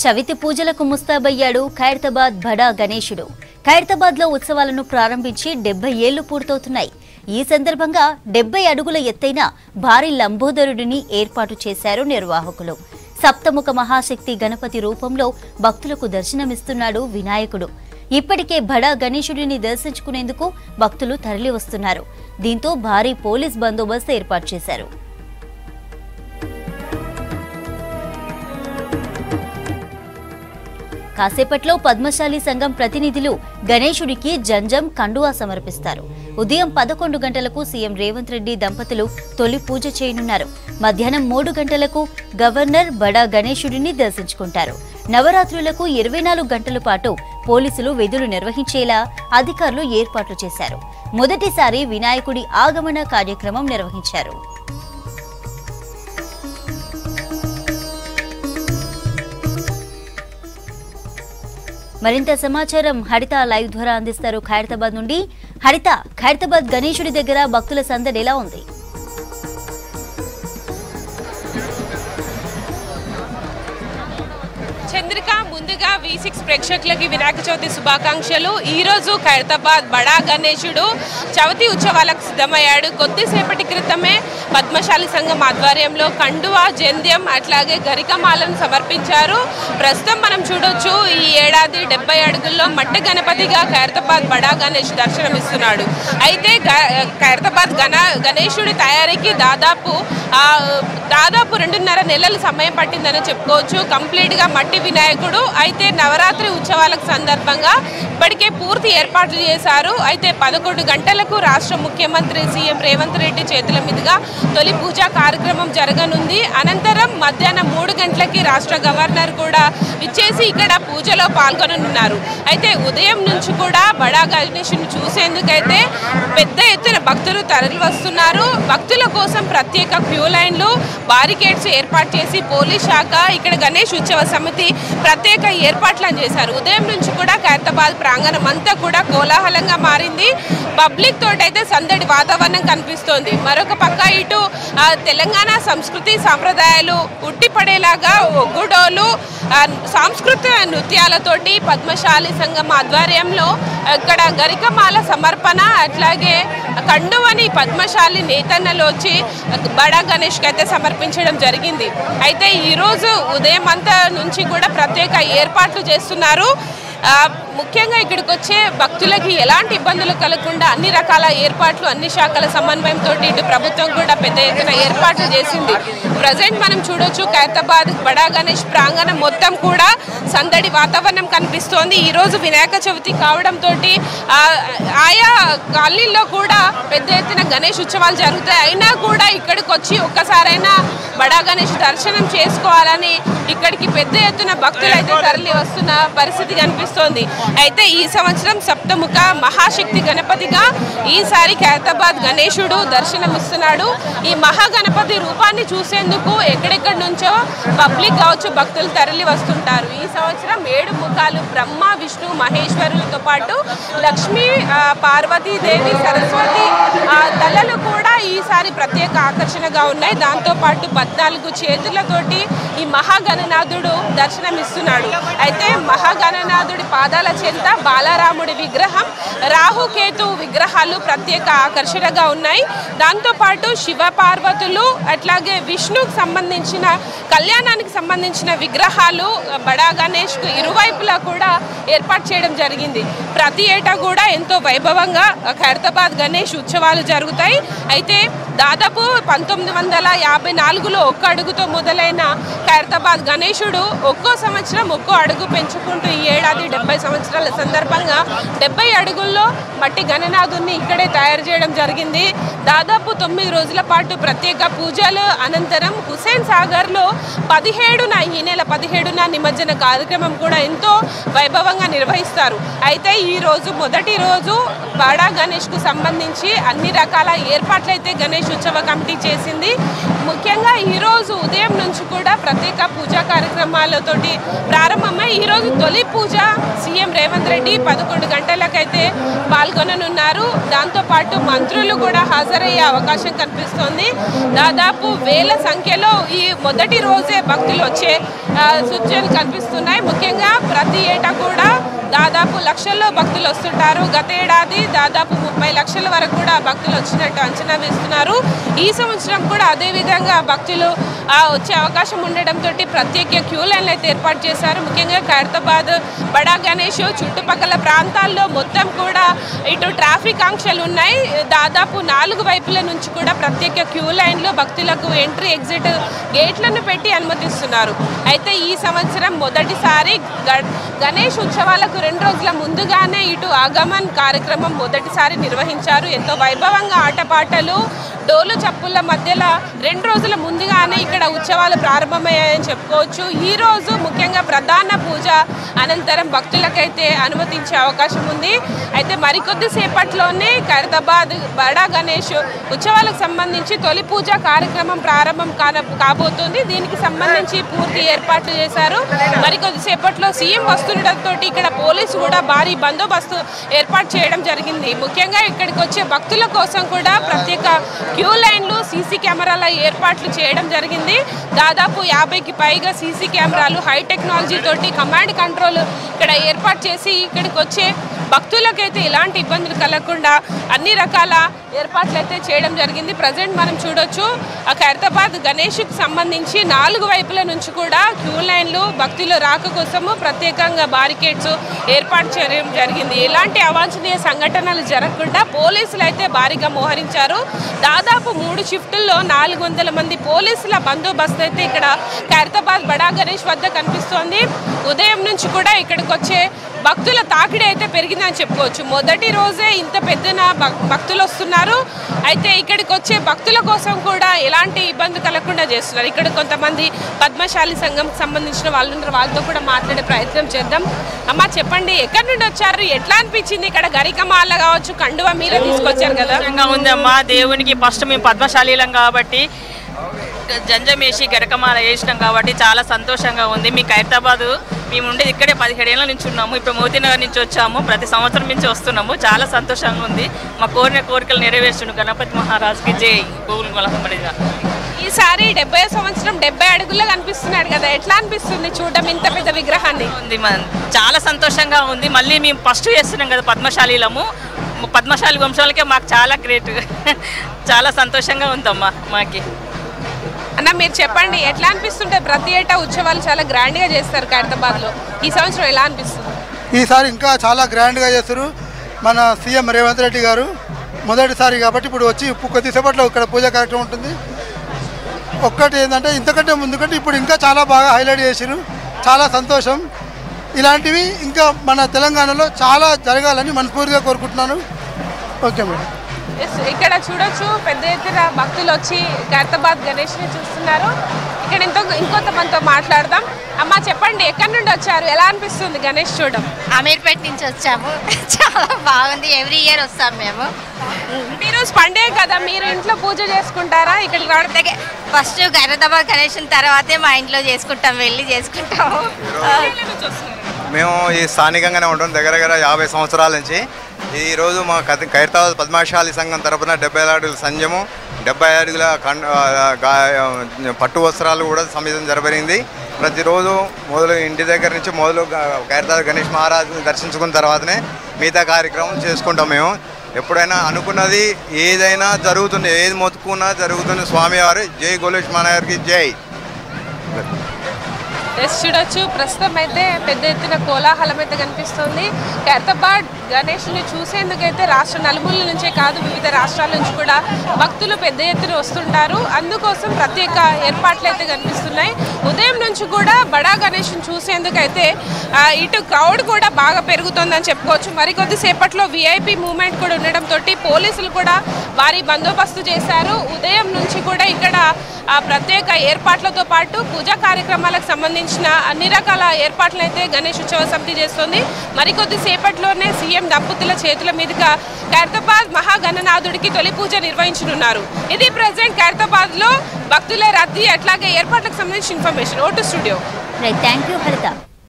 చవితి పూజలకు ముస్తాబయ్యాడు ఖైరతాబాద్ బడా గణేశుడు. ఖైరతాబాద్ లో ఉత్సవాలను ప్రారంభించి 70 ఏళ్లు పూర్తవుతున్నాయి. ఈ సందర్భంగా 70 అడుగుల ఎత్తైన భారీ లంబోదరుడిని ఏర్పాటు చేశారు నిర్వాహకులు. సప్తముఖ మహాశక్తి గణపతి రూపంలో భక్తులకు దర్శనమిస్తున్నాడు వినాయకుడు. ఇప్పటికే బడా గణేశుడిని దర్శించుకునేందుకు భక్తులు తరలి వస్తున్నారు. దీంతో భారీ పోలీస్ బందోబస్తు ఏర్పాటు చేశారు. కాసేపట్లో పద్మశాలి సంఘం ప్రతినిధులు గణేశుడికి జంజం కండువా సమర్పిస్తారు. ఉదయం 11 గంటలకు సీఎం రేవంత్ రెడ్డి దంపతులు తొలి పూజ చేయనున్నారు. మధ్యాహ్నం 3 గంటలకు గవర్నర్ బడా గణేశుడిని దర్శించుకుంటారు. నవరాత్రులకు 24 గంటల పాటు పోలీసులు విధులు నిర్వహించేలా అధికారులు ఏర్పాట్లు చేశారు. మొదటిసారి వినాయకుడి ఆగమన కార్యక్రమం నిర్వహించారు. మరింత సమాచారం హరిత లైవ్ ద్వారా అందిస్తారు ఖైరతాబాద్ నుండి. హరిత, ఖైరతాబాద్ గణేశుడి దగ్గర భక్తుల సందడి ఎలా ఉంది? చంద్రిక, ముందుగా V6 ప్రేక్షకులకి వినాయక చవితి శుభాకాంక్షలు. ఈరోజు ఖైరతాబాద్ బడా గణేశుడు చవితి ఉత్సవాలకు సిద్ధమయ్యాడు. కొద్దిసేపటి క్రితమే పద్మశాలి సంఘం ఆధ్వర్యంలో కండువా, జంధ్యం అట్లాగే గరికమాలను సమర్పించారు. ప్రస్తుతం మనం చూడొచ్చు, ఈ ఏడాది 70 అడుగుల్లో మట్టి గణపతిగా ఖైరతాబాద్ బడా గణేష్ దర్శనమిస్తున్నాడు. అయితే ఖైరతాబాద్ గణేశుడి తయారీకి దాదాపు 2.5 నెలల సమయం పట్టిందని చెప్పుకోవచ్చు. కంప్లీట్గా మట్టి వినాయకుడు. అయితే నవరాత్రి ఉత్సవాలకు సందర్భంగా ఇప్పటికే పూర్తి ఏర్పాట్లు చేశారు. అయితే 11 గంటలకు రాష్ట్ర ముఖ్యమంత్రి సీఎం రేవంత్ రెడ్డి చేతుల మీదుగా తొలి పూజా కార్యక్రమం జరగనుంది. అనంతరం మధ్యాహ్నం 3 గంటలకి రాష్ట్ర గవర్నర్ కూడా విచ్చేసి ఇక్కడ పూజలో పాల్గొననున్నారు. అయితే ఉదయం నుంచి కూడా బడా గణేశుని చూసేందుకైతే పెద్ద ఎత్తున భక్తులు తరలి వస్తున్నారు. భక్తుల కోసం ప్రత్యేక క్యూ లైన్లు, బారికేడ్స్ ఏర్పాటు చేసి పోలీస్ శాఖ, ఇక్కడ గణేష్ ఉత్సవ సమితి ప్రత్యేక ఏర్పాట్లను చేశారు. ఉదయం నుంచి కూడా ఖైరతాబాద్ ప్రాంగణం అంతా కూడా కోలాహలంగా మారింది. పబ్లిక్ తోటైతే సందడి వాతావరణం కనిపిస్తోంది. మరొక పక్క ఇటు తెలంగాణ సంస్కృతి సాంప్రదాయాలు ఉట్టిపడేలాగా ఒగ్గుడోలు, సాంస్కృతిక నృత్యాలతోటి పద్మశాలి సంఘం ఆధ్వర్యంలో ఇక్కడ గరికమాల సమర్పణ, అట్లాగే కండువని పద్మశాలి నేతన్నలో వచ్చి బడా గణేష్కి అయితే సమర్పించడం జరిగింది. అయితే ఈరోజు ఉదయం అంతా నుంచి కూడా ప్రత్యేక ఏర్పాట్లు చేస్తున్నారు. ముఖ్యంగా ఇక్కడికి వచ్చే భక్తులకి ఎలాంటి ఇబ్బందులు కలగకుండా అన్ని రకాల ఏర్పాట్లు, అన్ని శాఖల సమన్వయంతో ఇటు ప్రభుత్వం కూడా పెద్ద ఎత్తున ఏర్పాట్లు చేసింది. ప్రజెంట్ మనం చూడొచ్చు, ఖైరతాబాద్ బడా గణేష్ ప్రాంగణం మొత్తం కూడా సందడి వాతావరణం కనిపిస్తోంది. ఈరోజు వినాయక చవితి కావడంతో ఆయా కాలనీల్లో కూడా పెద్ద ఎత్తున గణేష్ ఉత్సవాలు జరుగుతాయి. అయినా కూడా ఇక్కడికి వచ్చి ఒక్కసారైనా బడా గణేష్ దర్శనం చేసుకోవాలని ఇక్కడికి పెద్ద ఎత్తున భక్తులు అయితే తరలి వస్తున్న పరిస్థితి కనిపిస్తోంది. అయితే ఈ సంవత్సరం సప్తముఖ మహాశక్తి గణపతిగా ఈసారి ఖైరతాబాద్ గణేశుడు దర్శనమిస్తున్నాడు. ఈ మహాగణపతి రూపాన్ని చూసేందుకు ఎక్కడెక్కడి నుంచో పబ్లిక్ కావచ్చు భక్తులు తరలి వస్తుంటారు. ఈ సంవత్సరం 7 ముఖాలు బ్రహ్మ, విష్ణు, మహేశ్వరులతో పాటు లక్ష్మీ, పార్వతీదేవి, సరస్వతి తలలు కూడా ఈసారి ప్రత్యేక ఆకర్షణగా ఉన్నాయి. దాంతోపాటు 14 చేతులతోటి ఈ మహాగణనాథుడు దర్శనమిస్తున్నాడు. అయితే మహాగణనాథుడి పాదాల చెంత బాలరాముడి విగ్రహం, రాహుకేతు విగ్రహాలు ప్రత్యేక ఆకర్షణగా ఉన్నాయి. దాంతోపాటు శివ పార్వతులు, అట్లాగే విష్ణుకు సంబంధించిన కళ్యాణానికి సంబంధించిన విగ్రహాలు బడా గణేష్కు ఇరువైపులా కూడా ఏర్పాటు చేయడం జరిగింది. ప్రతి ఏటా కూడా ఎంతో వైభవంగా ఖైరతాబాద్ గణేష్ ఉత్సవాలు జరుగుతాయి. అయితే దాదాపు 1954లో 1 అడుగుతో మొదలైన ఖైరతాబాద్ గణేశుడు ఒక్కో సంవత్సరం ఒక్కో అడుగు పెంచుకుంటూ ఈ ఏడాది 70 సంవత్సరాల సందర్భంగా 70 అడుగుల్లో మట్టి గణనాథుని ఇక్కడే తయారు చేయడం జరిగింది. దాదాపు 9 రోజుల పాటు ప్రత్యేక పూజలు అనంతరం హుసేన్ సాగర్లో 17న, ఈ నెల 17న నిమజ్జన కార్యక్రమం కూడా ఎంతో వైభవంగా నిర్వహిస్తారు. అయితే ఈ రోజు మొదటి రోజు బడా గణేష్కు సంబంధించి అన్ని రకాల ఏర్పాట్లయితే గణేష్ ఉత్సవ కమిటీ చేసింది. ముఖ్యంగా ఈరోజు ఉదయం నుంచి కూడా ప్రత్యేక పూజా కార్యక్రమాలతోటి ప్రారంభమై ఈరోజు తొలి పూజ సీఎం రేవంత్ రెడ్డి 11 గంటలకైతే పాల్గొననున్నారు. దాంతోపాటు మంత్రులు కూడా హాజరయ్యే అవకాశం కనిపిస్తోంది. దాదాపు వేల సంఖ్యలో ఈ మొదటి రోజే భక్తులు వచ్చే సూచనలు కనిపిస్తున్నాయి. ముఖ్యంగా ప్రతి ఏటా కూడా దాదాపు లక్షల్లో భక్తులు వస్తుంటారు. గత ఏడాది దాదాపు 30 లక్షల వరకు కూడా భక్తులు వచ్చినట్టు అంచనా వేస్తున్నారు. ఈ సంవత్సరం కూడా అదేవిధంగా భక్తులు వచ్చే అవకాశం ఉండడంతో ప్రత్యేక క్యూ లైన్లు అయితే ఏర్పాటు చేశారు. ముఖ్యంగా ఖైరతాబాద్ బడా గణేష్ చుట్టుపక్కల ప్రాంతాల్లో మొత్తం కూడా ఇటు ట్రాఫిక్ ఆంక్షలు ఉన్నాయి. దాదాపు 4 వైపుల నుంచి కూడా ప్రత్యేక క్యూ లైన్లు భక్తులకు ఎంట్రీ ఎగ్జిట్ గేట్లను పెట్టి అనుమతిస్తున్నారు. అయితే ఈ సంవత్సరం మొదటిసారి గణేష్ ఉత్సవాలకు 2 రోజుల ముందుగానే ఇటు ఆగమన్ కార్యక్రమం మొదటిసారి నిర్వహించారు. ఎంతో వైభవంగా ఆటపాటలు డోలు చప్పుల మధ్యలో 2 రోజుల ముందుగానే ఇక్కడ ఉత్సవాలు ప్రారంభమయ్యాయని చెప్పుకోవచ్చు. ఈ రోజు ముఖ్యంగా ప్రధాన పూజ అనంతరం భక్తులకైతే అనుమతించే అవకాశం ఉంది. అయితే మరికొద్ది సేపట్లోనే ఖైరతాబాద్ బడా గణేష్ ఉత్సవాలకు సంబంధించి తొలి పూజ కార్యక్రమం ప్రారంభం కాబోతుంది. దీనికి సంబంధించి పూర్తి ఏర్పాట్లు చేశారు. మరికొద్ది సేపట్లో సీఎం వస్తుండటంతో ఇక్కడ పోలీసు కూడా భారీ బందోబస్తు ఏర్పాటు చేయడం జరిగింది. ముఖ్యంగా ఇక్కడికి వచ్చే భక్తుల కోసం కూడా ప్రత్యేక క్యూ లైన్లు సీసీ కెమెరాల ఏర్పాట్లు చేయడం జరిగింది. దాదాపు 50కి పైగా సీసీ కెమెరాలు హై టెక్నాలజీ తోటి కమాండ్ కంట్రోల్ ఇక్కడ ఏర్పాటు చేసి ఇక్కడికి వచ్చే భక్తులకైతే ఎలాంటి ఇబ్బందులు కలగకుండా అన్ని రకాల ఏర్పాట్లు అయితే చేయడం జరిగింది. ప్రజెంట్ మనం చూడొచ్చు ఆ ఖైరతాబాద్ గణేష్కి సంబంధించి 4 వైపుల నుంచి కూడా క్యూ లైన్లు భక్తుల రాక కోసము ప్రత్యేకంగా బారికేడ్స్ ఏర్పాటు చేయడం జరిగింది. ఎలాంటి అవాంఛనీయ సంఘటనలు జరగకుండా పోలీసులు అయితే భారీగా మోహరించారు. దాదాపు 3 షిఫ్టుల్లో 400 మంది పోలీసుల బందోబస్తు అయితే ఇక్కడ ఖైరతాబాద్ బడా గణేష్ వద్ద కనిపిస్తోంది. ఉదయం నుంచి కూడా ఇక్కడికి వచ్చే భక్తుల తాకిడి అయితే పెరిగిందని చెప్పుకోవచ్చు. మొదటి రోజే ఇంత పెద్దన భక్తులు వస్తున్నారు. అయితే ఇక్కడికి వచ్చే భక్తుల కోసం కూడా ఎలాంటి ఇబ్బంది కలగకుండా చేస్తున్నారు. ఇక్కడ కొంతమంది పద్మశాలి సంఘం సంబంధించిన వాళ్ళు ఉన్నారు. వాళ్ళతో కూడా మాట్లాడే ప్రయత్నం చేద్దాం. అమ్మ చెప్పండి, ఎక్కడి నుండి వచ్చారు, ఎట్లా అనిపించింది? ఇక్కడ గరికమాల కావచ్చు, కండువా మీరే తీసుకొచ్చారు కదా. ఉందమ్మా దేవునికి ఫస్ట్ మేము పద్మశాలీలం కాబట్టి జంజమేసి గరకమాల వేసినాం కాబట్టి చాలా సంతోషంగా ఉంది. మీ ఖైరతాబాద్ మేము ఉండేది ఇక్కడే 17 ఏళ్ళ నుంచి ఉన్నాము. ఇప్పుడు మోతీనగర్ నుంచి వచ్చాము. ప్రతి సంవత్సరం నుంచి వస్తున్నాము. చాలా సంతోషంగా ఉంది. మా కోరికలు నెరవేర్చుండు గణపతి మహారాజుకి జై. గోగులుగా ఈసారి 70వ సంవత్సరం 70 అడుగుల్లో కనిపిస్తున్నాడు కదా, ఎట్లా అనిపిస్తుంది చూడడం ఇంత పెద్ద విగ్రహాన్ని? ఉంది, చాలా సంతోషంగా ఉంది. మళ్ళీ మేము ఫస్ట్ చేస్తున్నాం కదా పద్మశాలీలము. పద్మశాలి వంశాలకే మాకు చాలా గ్రేట్. చాలా సంతోషంగా ఉందమ్మా మాకి. అన్న మీరు చెప్పండి, ఎట్లా అనిపిస్తుంటే? ప్రతి ఏటా ఉత్సవాలు చాలా గ్రాండ్గా చేస్తారు ఖైరతాబాద్లో. ఈ సంవత్సరం ఎలా అనిపిస్తుంది? ఈసారి ఇంకా చాలా గ్రాండ్గా చేస్తారు. మన సీఎం రేవంత్ రెడ్డి గారు మొదటిసారి కాబట్టి ఇప్పుడు వచ్చి కొద్దిసేపట్లో ఇక్కడ పూజా కార్యక్రమం ఉంటుంది. ఒక్కటి ఏంటంటే ఇంతకంటే ముందుకంటే ఇప్పుడు ఇంకా చాలా బాగా హైలైట్ చేశారు. చాలా సంతోషం. ఇలాంటివి ఇంకా మన తెలంగాణలో చాలా జరగాలని మనస్ఫూర్తిగా కోరుకుంటున్నాను. Okay madam. ఇక్కడ చూడొచ్చు పెద్ద ఎత్తున భక్తులు వచ్చి ఖైరతాబాద్ గణేష్ని చూస్తున్నారు. ఇక్కడ ఇంకొంత మనతో మాట్లాడదాం. అమ్మ చెప్పండి, ఎక్కడి నుండి వచ్చారు, ఎలా అనిపిస్తుంది గణేష్ చూడడం? అమీర్పేట నుంచి వచ్చాము. చాలా బాగుంది. ఎవ్రీ ఇయర్ వస్తాం మేము. ఈరోజు పండుగ కదా, మీరు ఇంట్లో పూజ చేసుకుంటారా? ఇక్కడికి రావడం ఫస్ట్ ఖైరతాబాద్ గణేష్ తర్వాతే మా ఇంట్లో చేసుకుంటాం, వెళ్ళి చేసుకుంటాము. మేము ఈ స్థానికంగానే ఉంటాం దగ్గర 50 సంవత్సరాల నుంచి. ఈరోజు మా ఖైరతాబాద్ పద్మశాలి సంఘం తరపున 70 అడుగుల సంజము, 70 అడుగుల పట్టు వస్త్రాలు కూడా సమితం జరబడింది. ప్రతిరోజు మొదలు ఇంటి దగ్గర నుంచి మొదలు ఖైరతాబాద్ గణేష్ మహారాజుని దర్శించుకున్న తర్వాతనే మిగతా కార్యక్రమం చేసుకుంటాం. మేము ఎప్పుడైనా అనుకున్నది ఏదైనా జరుగుతుంది, ఏది మొత్తుకున్నా జరుగుతుంది. స్వామివారు జై గోలేష్ మహారాజుకి జై. చూడొచ్చు ప్రస్తుతం అయితే పెద్ద ఎత్తున కోలాహలం అయితే కనిపిస్తుంది. ఖైరతాబాద్ గణేష్ని చూసేందుకైతే రాష్ట్ర నలుమూలల నుంచే కాదు వివిధ రాష్ట్రాల నుంచి కూడా భక్తులు పెద్ద ఎత్తున వస్తుంటారు. అందుకోసం ప్రత్యేక ఏర్పాట్లు అయితే కనిపిస్తున్నాయి. ఉదయం నుంచి కూడా బడా గణేష్ని చూసేందుకైతే ఇటు క్రౌడ్ కూడా బాగా పెరుగుతుందని చెప్పుకోవచ్చు. మరికొద్ది సేపట్లో విఐపి మూవ్మెంట్ కూడా ఉండడంతో పోలీసులు కూడా భారీ బందోబస్తు చేశారు. ఉదయం నుంచి కూడా ఇక్కడ ప్రత్యేక ఏర్పాట్లతో పాటు పూజా కార్యక్రమాలకు సంబంధించిన అన్ని రకాల ఏర్పాట్లను అయితే గణేష్ ఉత్సవ సమితి చేస్తుంది. మరికొద్ది సేపట్లోనే సీఎం దంపతుల చేతుల మీదుగా ఖైరతాబాద్ మహాగణనాథుడికి తొలి పూజ నిర్వహించనున్నారు. ఇది ప్రెసెంట్ ఖైరతాబాద్ లో భక్తుల రద్దీ అట్లాగే ఏర్పాట్లకు సంబంధించిన information. Vote studio. Thank you హరిత.